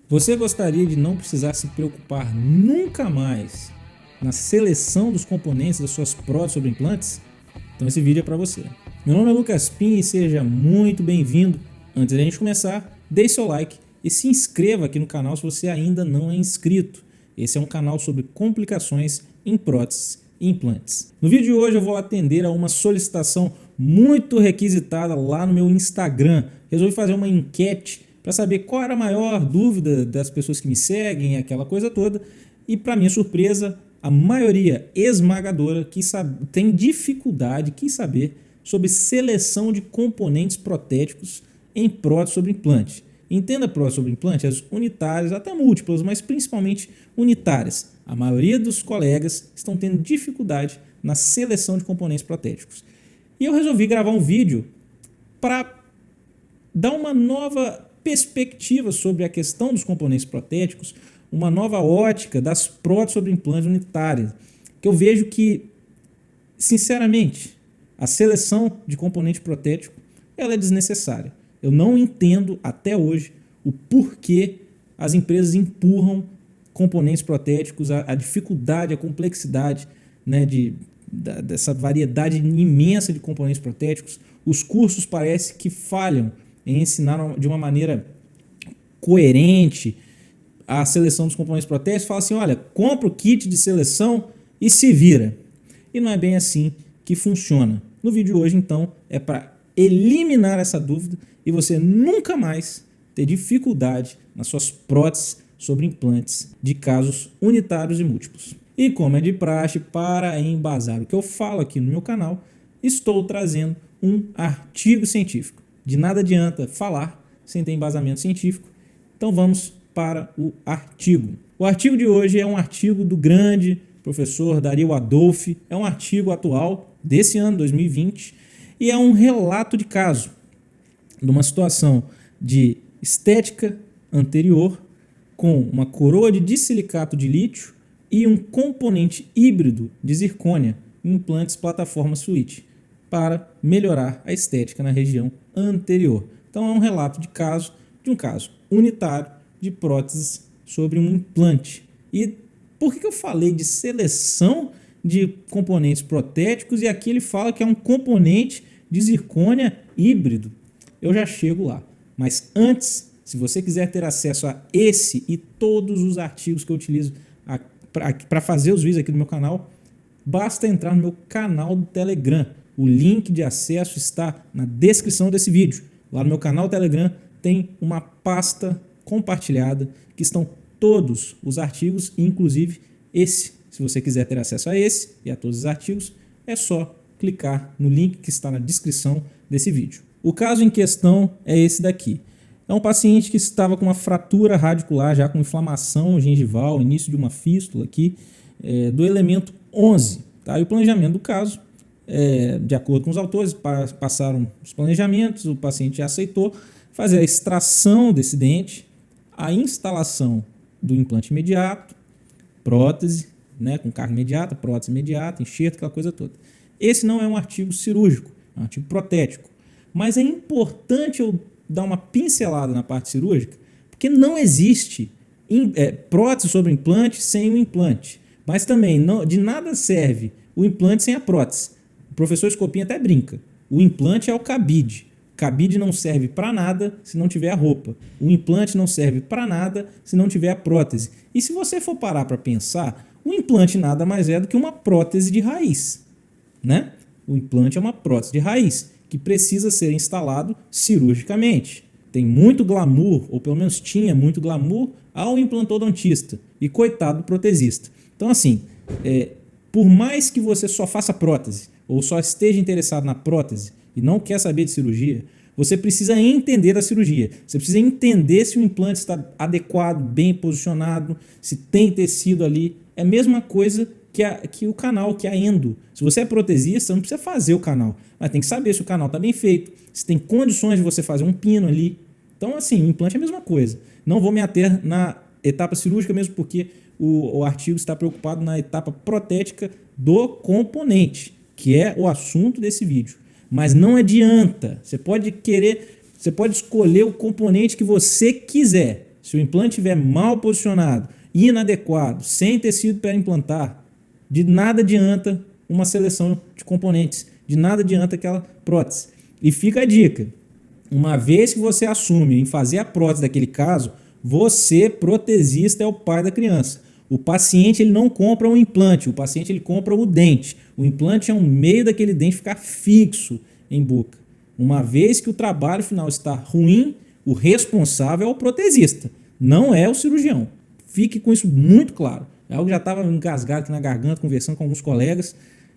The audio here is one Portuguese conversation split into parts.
Você gostaria de não precisar se preocupar nunca mais na seleção dos componentes das suas próteses sobre implantes? Então esse vídeo é para você. Meu nome é Lucas Pim e seja muito bem-vindo. Antes da gente começar, deixe seu like e se inscreva aqui no canal se você ainda não é inscrito. Esse é um canal sobre complicações em próteses e implantes. No vídeo de hoje eu vou atender a uma solicitação muito requisitada lá no meu Instagram. Resolvi fazer uma enquete para saber qual era a maior dúvida das pessoas que me seguem, aquela coisa toda. E para minha surpresa, a maioria esmagadora tem dificuldade, quis saber sobre seleção de componentes protéticos em prótese sobre implante. Entenda prótese sobre implante, as unitárias, até múltiplas, mas principalmente unitárias. A maioria dos colegas estão tendo dificuldade na seleção de componentes protéticos. E eu resolvi gravar um vídeo para dar uma nova perspectiva sobre a questão dos componentes protéticos, uma nova ótica das próteses sobre implantes unitárias, que eu vejo que, sinceramente, a seleção de componente protético ela é desnecessária. Eu não entendo até hoje o porquê as empresas empurram componentes protéticos, a dificuldade, a complexidade, né, dessa variedade imensa de componentes protéticos. Os cursos parece que falham em ensinar de uma maneira coerente a seleção dos componentes protéticos. Fala assim, olha, compra o kit de seleção e se vira. E não é bem assim que funciona. No vídeo de hoje, então, é para eliminar essa dúvida e você nunca mais ter dificuldade nas suas próteses sobre implantes de casos unitários e múltiplos. E como é de praxe, para embasar o que eu falo aqui no meu canal, estou trazendo um artigo científico. De nada adianta falar sem ter embasamento científico. Então vamos para o artigo. O artigo de hoje é um artigo do grande professor Dario Adolphi. É um artigo atual desse ano, 2020, e é um relato de caso de uma situação de estética anterior com uma coroa de dissilicato de lítio e um componente híbrido de zircônia em implantes plataforma Switch para melhorar a estética na região anterior. Então é um relato de um caso unitário de próteses sobre um implante. E por que eu falei de seleção de componentes protéticos e aqui ele fala que é um componente de zircônia híbrido? Eu já chego lá. Mas antes, se você quiser ter acesso a esse e todos os artigos que eu utilizo para fazer os vídeos aqui no meu canal, basta entrar no meu canal do Telegram. O link de acesso está na descrição desse vídeo. Lá no meu canal do Telegram tem uma pasta compartilhada que estão todos os artigos, inclusive esse. Se você quiser ter acesso a esse e a todos os artigos, é só clicar no link que está na descrição desse vídeo. O caso em questão é esse daqui. É um paciente que estava com uma fratura radicular, já com inflamação gengival, início de uma fístula aqui, do elemento 11. Tá? E o planejamento do caso, de acordo com os autores, passaram os planejamentos, o paciente já aceitou fazer a extração desse dente, a instalação do implante imediato, prótese, né, com carga imediata, prótese imediata, enxerto, aquela coisa toda. Esse não é um artigo cirúrgico, é um artigo protético. Mas é importante eu dar uma pincelada na parte cirúrgica, porque não existe prótese sobre implante sem o implante. Mas também de nada serve o implante sem a prótese. O professor Scopin até brinca. O implante é o cabide. O cabide não serve para nada se não tiver a roupa. O implante não serve para nada se não tiver a prótese. E se você for parar para pensar, o implante nada mais é do que uma prótese de raiz, né? O implante é uma prótese de raiz que precisa ser instalado cirurgicamente. Tem muito glamour, ou pelo menos tinha muito glamour, ao implantodontista. E coitado do protesista. Então assim, por mais que você só faça prótese, ou só esteja interessado na prótese e não quer saber de cirurgia, você precisa entender da cirurgia. Você precisa entender se o implante está adequado, bem posicionado, se tem tecido ali. É a mesma coisa que o canal, que a endo. Se você é protesista, não precisa fazer o canal, mas tem que saber se o canal está bem feito, se tem condições de você fazer um pino ali. Então assim, o implante é a mesma coisa. Não vou me ater na etapa cirúrgica mesmo porque o artigo está preocupado na etapa protética do componente, que é o assunto desse vídeo. Mas não adianta, você pode escolher o componente que você quiser. Se o implante estiver mal posicionado, inadequado, sem tecido periimplantar, de nada adianta uma seleção de componentes, de nada adianta aquela prótese. E fica a dica, uma vez que você assume em fazer a prótese daquele caso, você, protesista, é o pai da criança. O paciente ele não compra um implante, o paciente ele compra o dente. O implante é um meio daquele dente ficar fixo em boca. Uma vez que o trabalho final está ruim, o responsável é o protesista, não é o cirurgião. Fique com isso muito claro. É algo que já estava engasgado aqui na garganta, conversando com alguns colegas.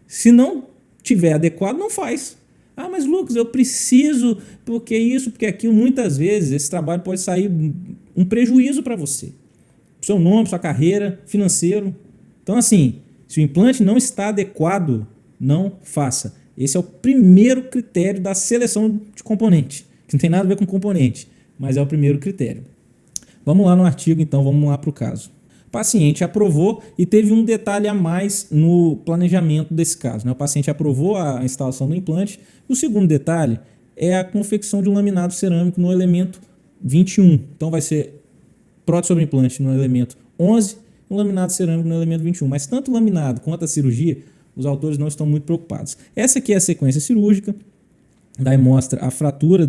Se não tiver adequado, não faz. Ah, mas Lucas, eu preciso, porque isso, porque aquilo. Muitas vezes esse trabalho pode sair um prejuízo para você. Pro seu nome, sua carreira, financeiro. Então, assim, se o implante não está adequado, não faça. Esse é o primeiro critério da seleção de componente, que não tem nada a ver com componente, mas é o primeiro critério. Vamos lá no artigo, então, vamos lá para o caso. O paciente aprovou e teve um detalhe a mais no planejamento desse caso, né? O paciente aprovou a instalação do implante. O segundo detalhe é a confecção de um laminado cerâmico no elemento 21. Então vai ser prótese sobre implante no elemento 11 e um laminado cerâmico no elemento 21. Mas tanto o laminado quanto a cirurgia, os autores não estão muito preocupados. Essa aqui é a sequência cirúrgica. Daí mostra a fratura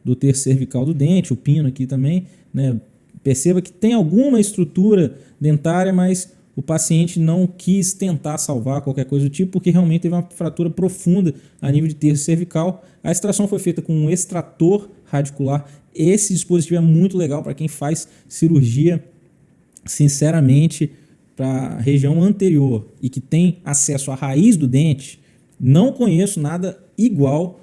do terço cervical do dente, o pino aqui também, né? Perceba que tem alguma estrutura dentária, mas o paciente não quis tentar salvar qualquer coisa do tipo, porque realmente teve uma fratura profunda a nível de terço cervical. A extração foi feita com um extrator radicular. Esse dispositivo é muito legal para quem faz cirurgia, sinceramente, para a região anterior e que tem acesso à raiz do dente. Não conheço nada igual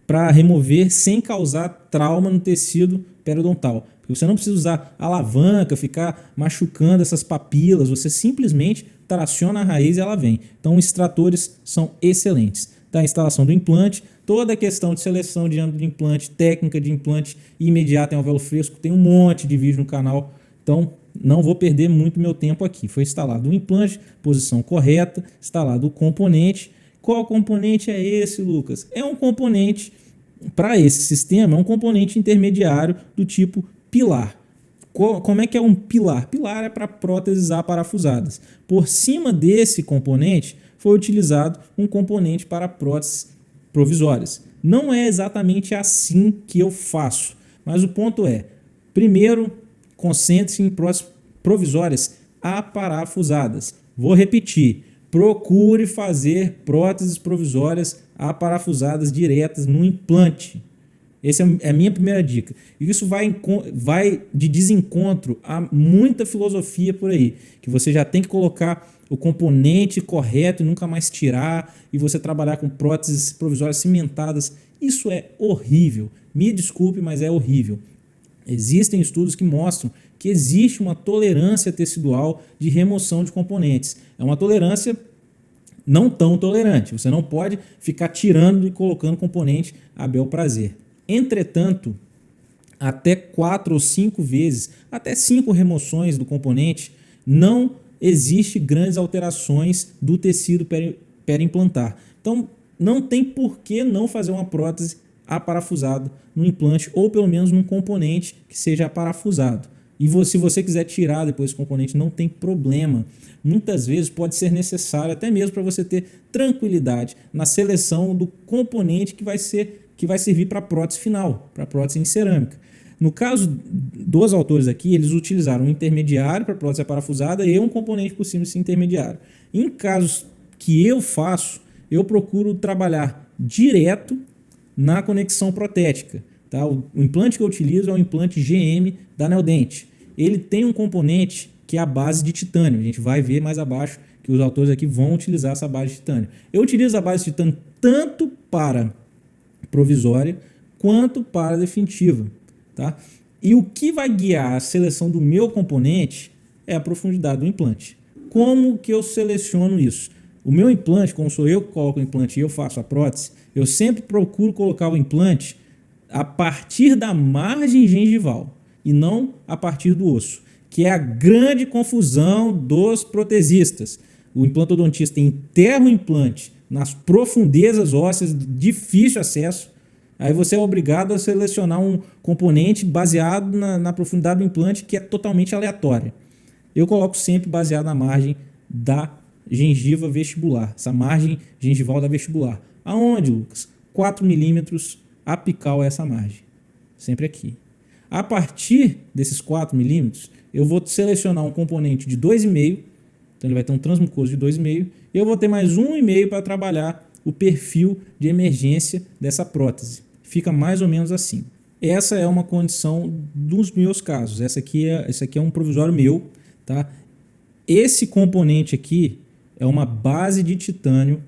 para remover sem causar trauma no tecido periodontal. Você não precisa usar alavanca, ficar machucando essas papilas, você simplesmente traciona a raiz e ela vem. Então, os extratores são excelentes. Da instalação do implante, toda a questão de seleção de âmbito de implante, técnica de implante imediata em alvéolo fresco, tem um monte de vídeo no canal, então não vou perder muito meu tempo aqui. Foi instalado o implante, posição correta, instalado o componente. Qual componente é esse, Lucas? É um componente, para esse sistema, é um componente intermediário do tipo pilar. Como é que é um pilar? Pilar é para próteses aparafusadas. Por cima desse componente foi utilizado um componente para próteses provisórias. Não é exatamente assim que eu faço, mas o ponto é, primeiro, concentre-se em próteses provisórias aparafusadas. Vou repetir, procure fazer próteses provisórias aparafusadas diretas no implante. Essa é a minha primeira dica. E isso vai de desencontro a muita filosofia por aí, que você já tem que colocar o componente correto e nunca mais tirar, e você trabalhar com próteses provisórias cimentadas. Isso é horrível. Me desculpe, mas é horrível. Existem estudos que mostram que existe uma tolerância tecidual de remoção de componentes. É uma tolerância não tão tolerante. Você não pode ficar tirando e colocando componente a bel prazer. Entretanto, até 4 ou 5 vezes, até 5 remoções do componente, não existe grandes alterações do tecido periimplantar. Então, não tem por que não fazer uma prótese aparafusada no implante, ou pelo menos num componente que seja aparafusado. E se você quiser tirar depois esse componente, não tem problema. Muitas vezes pode ser necessário, até mesmo para você ter tranquilidade na seleção do componente que vai servir para a prótese final, para a prótese em cerâmica. No caso dos autores aqui, eles utilizaram um intermediário para a prótese aparafusada e um componente por cima desse intermediário. Em casos que eu faço, eu procuro trabalhar direto na conexão protética. Tá? O implante que eu utilizo é o implante GM da Neodent. Ele tem um componente que é a base de titânio. A gente vai ver mais abaixo que os autores aqui vão utilizar essa base de titânio. Eu utilizo a base de titânio tanto para provisória quanto para definitiva. Tá? E o que vai guiar a seleção do meu componente é a profundidade do implante. Como que eu seleciono isso? O meu implante, como sou eu que coloco o implante e eu faço a prótese, eu sempre procuro colocar o implante a partir da margem gengival e não a partir do osso, que é a grande confusão dos protesistas. O implantodontista enterra o implante nas profundezas ósseas, difícil acesso, Aí você é obrigado a selecionar um componente baseado na profundidade do implante, que é totalmente aleatória. Eu coloco sempre baseado na margem da gengiva vestibular, essa margem gengival da vestibular. Aonde, Lucas? 4 milímetros apical é essa margem, sempre aqui. A partir desses 4 milímetros, eu vou selecionar um componente de 2,5, então ele vai ter um transmucoso de 2,5, e eu vou ter mais 1,5 para trabalhar o perfil de emergência dessa prótese. Fica mais ou menos assim. Essa é uma condição dos meus casos. Esse aqui é um provisório meu, tá? Esse componente aqui é uma base de titânio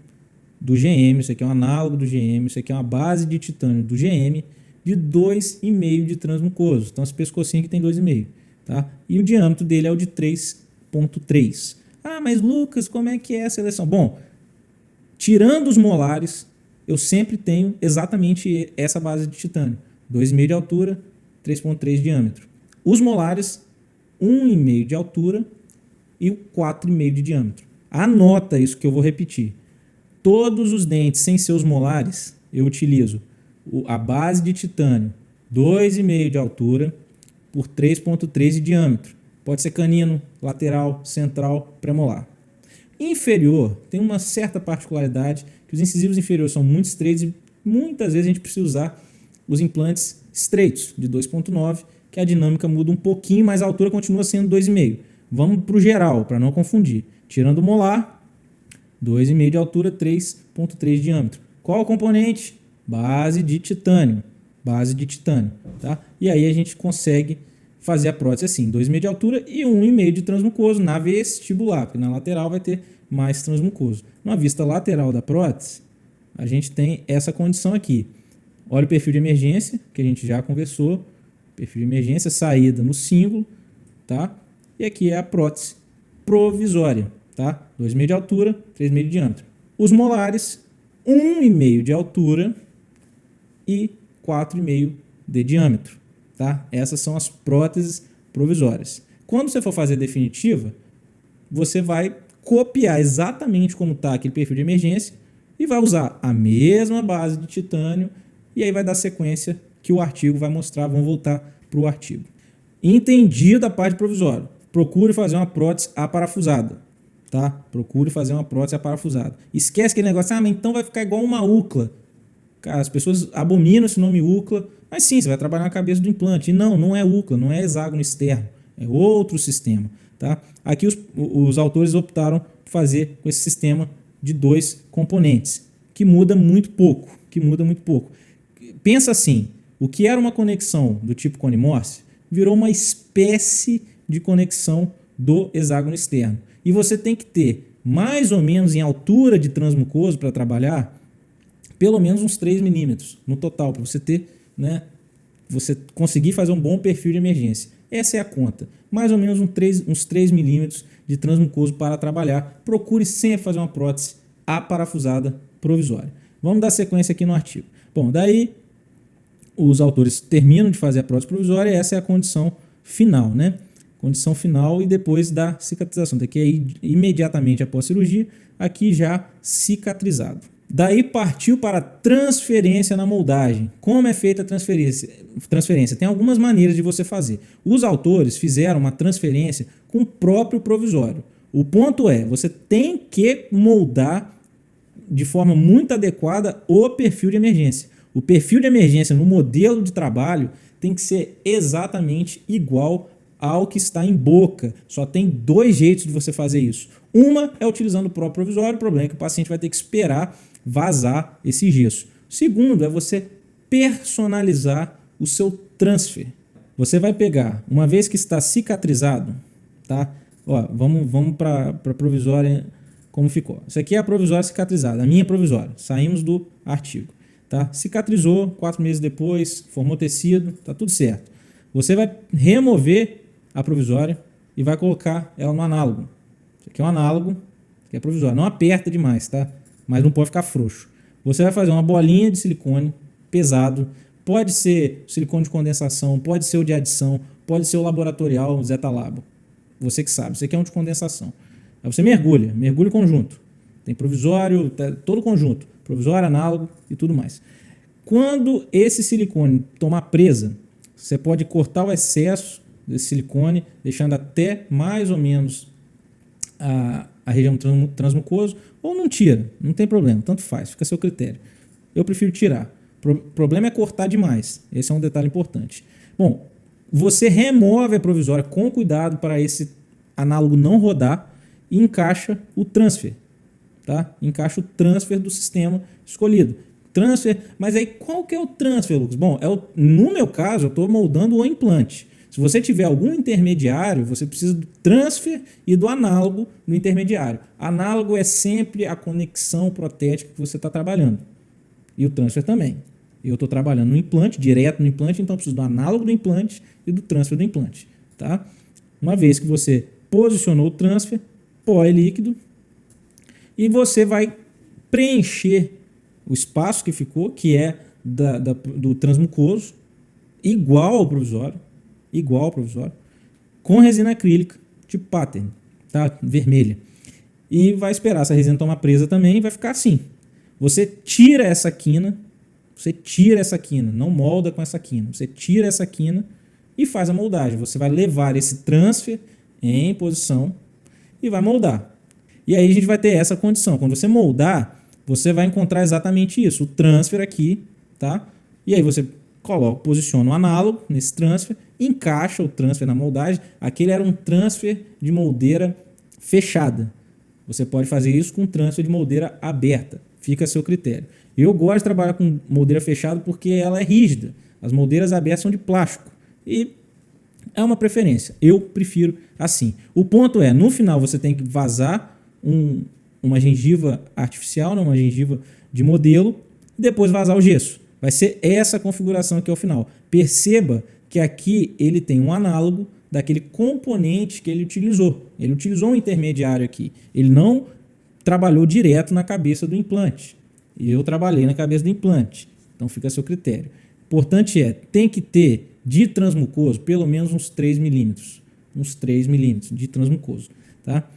do GM, isso aqui é um análogo do GM, isso aqui é uma base de titânio do GM de 2,5 de transmucoso. Então esse pescocinho aqui tem 2,5, tá? E o diâmetro dele é o de 3,3. Ah, mas Lucas, como é que é a seleção? Bom, tirando os molares, eu sempre tenho exatamente essa base de titânio. 2,5 de altura, 3,3 de diâmetro. Os molares, 1,5 de altura e 4,5 de diâmetro. Anota isso que eu vou repetir. Todos os dentes sem seus molares, eu utilizo a base de titânio, 2,5 de altura por 3,3 de diâmetro. Pode ser canino, lateral, central, premolar. Inferior tem uma certa particularidade, que os incisivos inferiores são muito estreitos e muitas vezes a gente precisa usar os implantes estreitos, de 2,9, que a dinâmica muda um pouquinho, mas a altura continua sendo 2,5. Vamos para o geral, para não confundir. Tirando o molar, 2,5 de altura, 3,3 de diâmetro. Qual o componente? Base de titânio. Base de titânio. Tá? E aí a gente consegue fazer a prótese assim, 2,5 de altura e 1,5 de transmucoso na vestibular, porque na lateral vai ter mais transmucoso. Na vista lateral da prótese, a gente tem essa condição aqui. Olha o perfil de emergência, que a gente já conversou. Perfil de emergência, saída no símbolo, tá? E aqui é a prótese provisória, tá? 2,5 de altura, 3,5 de diâmetro. Os molares, 1,5 de altura e 4,5 de diâmetro, tá? Essas são as próteses provisórias. Quando você for fazer a definitiva, você vai copiar exatamente como está aquele perfil de emergência e vai usar a mesma base de titânio e aí vai dar sequência que o artigo vai mostrar. Vamos voltar para o artigo. Entendido a parte provisória. Procure fazer uma prótese aparafusada, tá? Procure fazer uma prótese aparafusada. Esquece aquele negócio, mas então vai ficar igual uma UCLA. Cara, as pessoas abominam esse nome UCLA, mas sim, você vai trabalhar na cabeça do implante. E não é UCLA, não é hexágono externo, é outro sistema, tá? Aqui os autores optaram por fazer com esse sistema de 2 componentes, que muda muito pouco, Pensa assim, o que era uma conexão do tipo cone-Morse virou uma espécie de conexão do hexágono externo. E você tem que ter, mais ou menos em altura de transmucoso para trabalhar, pelo menos uns 3 milímetros no total, para você ter, né, você conseguir fazer um bom perfil de emergência. Essa é a conta. Mais ou menos uns 3 milímetros de transmucoso para trabalhar. Procure sempre fazer uma prótese aparafusada provisória. Vamos dar sequência aqui no artigo. Bom, daí os autores terminam de fazer a prótese provisória e essa é a condição final, né? Condição final e depois da cicatrização. Daqui é imediatamente após a cirurgia, aqui já cicatrizado. Daí partiu para a transferência na moldagem. Como é feita a transferência? Tem algumas maneiras de você fazer. Os autores fizeram uma transferência com o próprio provisório. O ponto é, você tem que moldar de forma muito adequada o perfil de emergência. O perfil de emergência no modelo de trabalho tem que ser exatamente igual ao que está em boca. Só tem 2 jeitos de você fazer isso. Uma é utilizando o próprio provisório, o problema é que o paciente vai ter que esperar vazar esse gesso. O segundo é você personalizar o seu transfer. Você vai pegar, uma vez que está cicatrizado, tá? Ó, vamos para a provisória como ficou. Isso aqui é a provisória cicatrizada, a minha provisória. Saímos do artigo. Tá? Cicatrizou, 4 meses depois, formou tecido, tá tudo certo. Você vai remover a provisória e vai colocar ela no análogo. Isso aqui é um análogo, que é provisório. Não aperta demais, tá? Mas não pode ficar frouxo. Você vai fazer uma bolinha de silicone pesado. Pode ser silicone de condensação, pode ser o de adição, pode ser o laboratorial, o Zeta Labo. Você que sabe. Isso aqui é um de condensação. Aí você mergulha o conjunto. Tem provisório, todo o conjunto. Provisório, análogo e tudo mais. Quando esse silicone tomar presa, você pode cortar o excesso desse silicone, deixando até mais ou menos a região transmucosa, ou não tira, não tem problema, tanto faz, fica a seu critério. Eu prefiro tirar. O problema é cortar demais, esse é um detalhe importante. Bom, você remove a provisória com cuidado para esse análogo não rodar e encaixa o transfer, tá? Encaixa o transfer do sistema escolhido. Transfer, mas aí qual que é o transfer, Lucas? Bom, no meu caso, eu estou moldando o implante. Se você tiver algum intermediário, você precisa do transfer e do análogo no intermediário. Análogo é sempre a conexão protética que você está trabalhando. E o transfer também. Eu estou trabalhando no implante, direto no implante, então eu preciso do análogo do implante e do transfer do implante. Tá? Uma vez que você posicionou o transfer, põe líquido e você vai preencher o espaço que ficou, que é do transmucoso, igual ao provisório, com resina acrílica, tipo pattern, tá? Vermelha. E vai esperar essa resina tomar presa também e vai ficar assim. Você tira essa quina, não molda com essa quina, você tira essa quina e faz a moldagem. Você vai levar esse transfer em posição e vai moldar. E aí a gente vai ter essa condição. Quando você moldar, você vai encontrar exatamente isso, o transfer aqui, tá? E aí você posiciona o análogo nesse transfer, encaixa o transfer na moldagem. Aquele era um transfer de moldeira fechada. Você pode fazer isso com transfer de moldeira aberta. Fica a seu critério. Eu gosto de trabalhar com moldeira fechada porque ela é rígida. As moldeiras abertas são de plástico. E é uma preferência. Eu prefiro assim. O ponto é, no final você tem que vazar uma gengiva artificial, uma gengiva de modelo, e depois vazar o gesso. Vai ser essa configuração aqui ao final. Perceba que aqui ele tem um análogo daquele componente que ele utilizou. Ele utilizou um intermediário aqui. Ele não trabalhou direto na cabeça do implante. Eu trabalhei na cabeça do implante. Então fica a seu critério. Importante tem que ter de transmucoso pelo menos uns 3 milímetros. Uns 3 milímetros de transmucoso. Tá?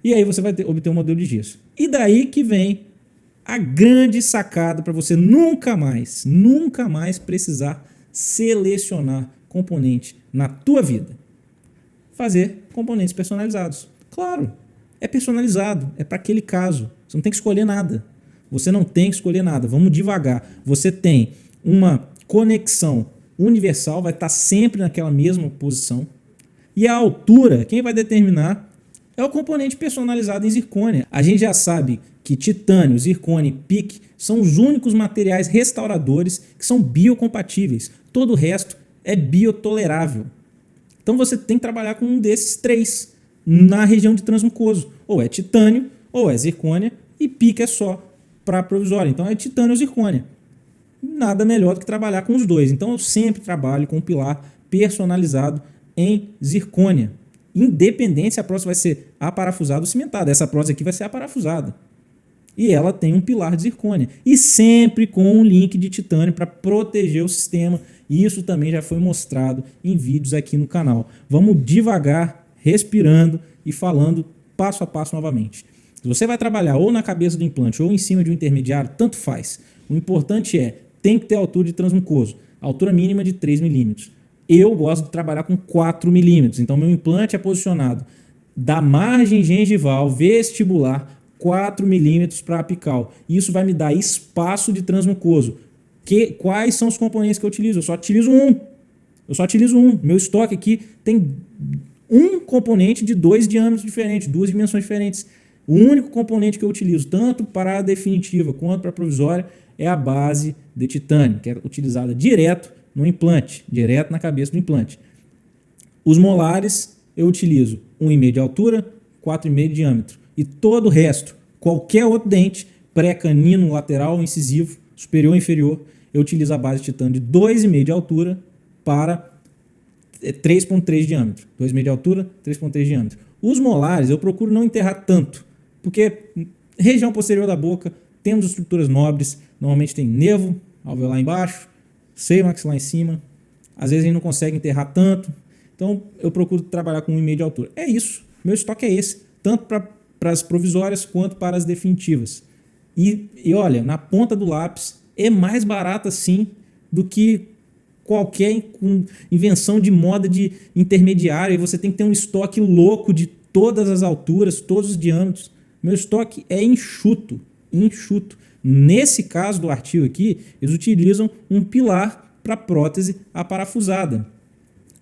E aí você vai obter um modelo de gesso. E daí que vem a grande sacada para você nunca mais precisar selecionar componente na tua vida. Fazer componentes personalizados. Claro, é personalizado, é para aquele caso. Você não tem que escolher nada. Vamos devagar. Você tem uma conexão universal, vai estar sempre naquela mesma posição. E a altura, quem vai determinar é o componente personalizado em zircônia. A gente já sabe que titânio, zircônia e PIC são os únicos materiais restauradores que são biocompatíveis. Todo o resto é biotolerável. Então você tem que trabalhar com um desses três na região de transmucoso. Ou é titânio, ou é zircônia, e PIC é só para provisório. Então é titânio ou zircônia. Nada melhor do que trabalhar com os dois. Então eu sempre trabalho com um pilar personalizado em zircônia. Independente se a prótese vai ser aparafusada ou cimentada. Essa prótese aqui vai ser aparafusada. E ela tem um pilar de zircônia. E sempre com um link de titânio para proteger o sistema. E isso também já foi mostrado em vídeos aqui no canal. Vamos devagar, respirando e falando passo a passo novamente. Se você vai trabalhar ou na cabeça do implante ou em cima de um intermediário, tanto faz. O importante tem que ter altura de transmucoso. Altura mínima de 3 milímetros. Eu gosto de trabalhar com 4 milímetros. Então meu implante é posicionado da margem gengival vestibular 4 milímetros para apical. Isso vai me dar espaço de transmucoso. Quais são os componentes que eu utilizo? Eu só utilizo um. Meu estoque aqui tem um componente de 2 diâmetros diferentes, 2 dimensões diferentes. O único componente que eu utilizo, tanto para a definitiva quanto para a provisória, é a base de titânio, que é utilizada direto no implante, direto na cabeça do implante. Os molares eu utilizo 1,5 de altura, 4,5 de diâmetro. E todo o resto, qualquer outro dente, pré-canino, lateral, incisivo, superior ou inferior, eu utilizo a base de titânio de 2,5 de altura para 3,3 de diâmetro. 2,5 de altura, 3,3 de diâmetro. Os molares eu procuro não enterrar tanto, porque região posterior da boca temos estruturas nobres, normalmente tem nervo alveolar embaixo, seio maxilar em cima, às vezes a gente não consegue enterrar tanto, então eu procuro trabalhar com 1,5 de altura. É isso, meu estoque é esse, tanto para as provisórias quanto para as definitivas. E olha, na ponta do lápis é mais barata sim do que qualquer invenção de moda de intermediário, e você tem que ter um estoque louco de todas as alturas, todos os diâmetros. Meu estoque é enxuto, enxuto. Nesse caso do artigo aqui, eles utilizam um pilar para prótese aparafusada.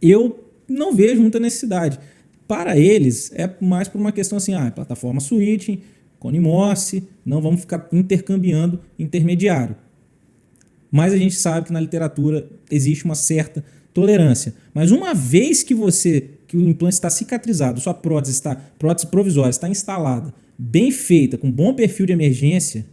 Eu não vejo muita necessidade. Para eles, é mais por uma questão assim, plataforma switching, cone Morse, não vamos ficar intercambiando intermediário. Mas a gente sabe que na literatura existe uma certa tolerância. Mas uma vez que o implante está cicatrizado, sua prótese provisória está instalada, bem feita, com bom perfil de emergência,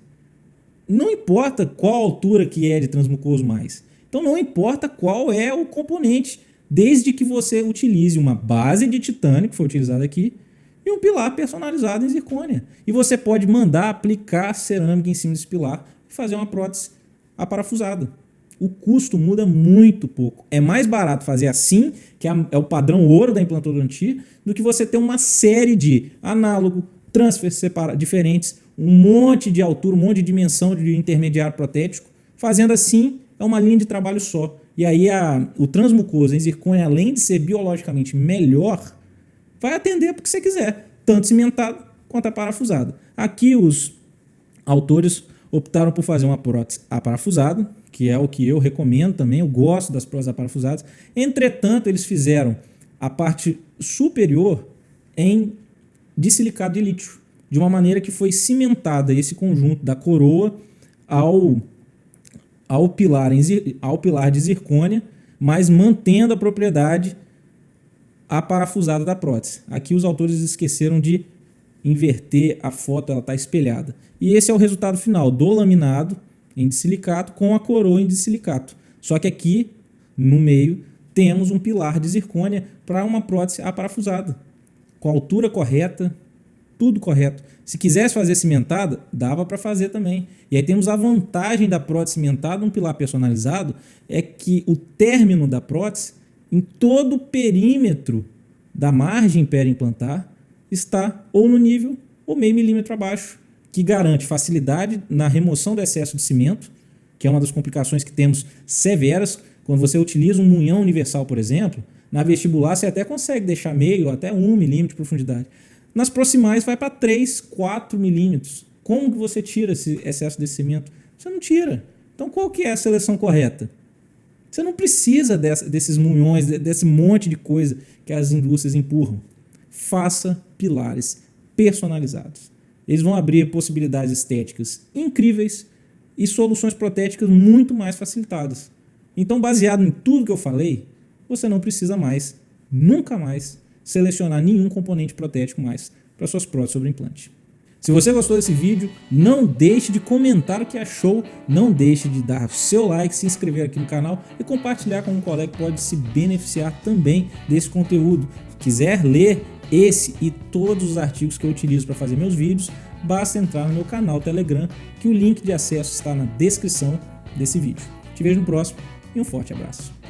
não importa qual altura que é de transmucoso mais. Então não importa qual é o componente, desde que você utilize uma base de titânio, que foi utilizada aqui, e um pilar personalizado em zircônia. E você pode mandar aplicar cerâmica em cima desse pilar e fazer uma prótese aparafusada. O custo muda muito pouco. É mais barato fazer assim, que é o padrão ouro da implantodontia, do que você ter uma série de análogo, transfer diferentes, um monte de altura, um monte de dimensão de intermediário protético. Fazendo assim, é uma linha de trabalho só. E aí o transmucoso em zircônia, além de ser biologicamente melhor, vai atender porque você quiser, tanto cimentado quanto aparafusado. Aqui os autores optaram por fazer uma prótese aparafusada, que é o que eu recomendo também, eu gosto das próteses aparafusadas. Entretanto, eles fizeram a parte superior em silicato de lítio, de uma maneira que foi cimentada esse conjunto da coroa ao pilar de zircônia, mas mantendo a propriedade aparafusada da prótese. Aqui os autores esqueceram de inverter a foto, ela está espelhada. E esse é o resultado final do laminado em silicato com a coroa em silicato. Só que aqui, no meio, temos um pilar de zircônia para uma prótese aparafusada, com a altura correta, tudo correto. Se quisesse fazer cimentada, dava para fazer também. E aí temos a vantagem da prótese cimentada, um pilar personalizado, é que o término da prótese, em todo o perímetro da margem periimplantar, está ou no nível ou meio milímetro abaixo, que garante facilidade na remoção do excesso de cimento, que é uma das complicações que temos severas. Quando você utiliza um munhão universal, por exemplo, na vestibular você até consegue deixar meio ou até 1 milímetro de profundidade. Nas proximais vai para 3, 4 milímetros. Como que você tira esse excesso de cimento? Você não tira. Então qual que é a seleção correta? Você não precisa desses munhões, desse monte de coisa que as indústrias empurram. Faça pilares personalizados. Eles vão abrir possibilidades estéticas incríveis e soluções protéticas muito mais facilitadas. Então, baseado em tudo que eu falei, você não precisa mais, nunca mais, selecionar nenhum componente protético mais para suas próteses sobre implante. Se você gostou desse vídeo, não deixe de comentar o que achou, não deixe de dar seu like, se inscrever aqui no canal e compartilhar com um colega que pode se beneficiar também desse conteúdo. Se quiser ler esse e todos os artigos que eu utilizo para fazer meus vídeos, basta entrar no meu canal Telegram, que o link de acesso está na descrição desse vídeo. Te vejo no próximo e um forte abraço.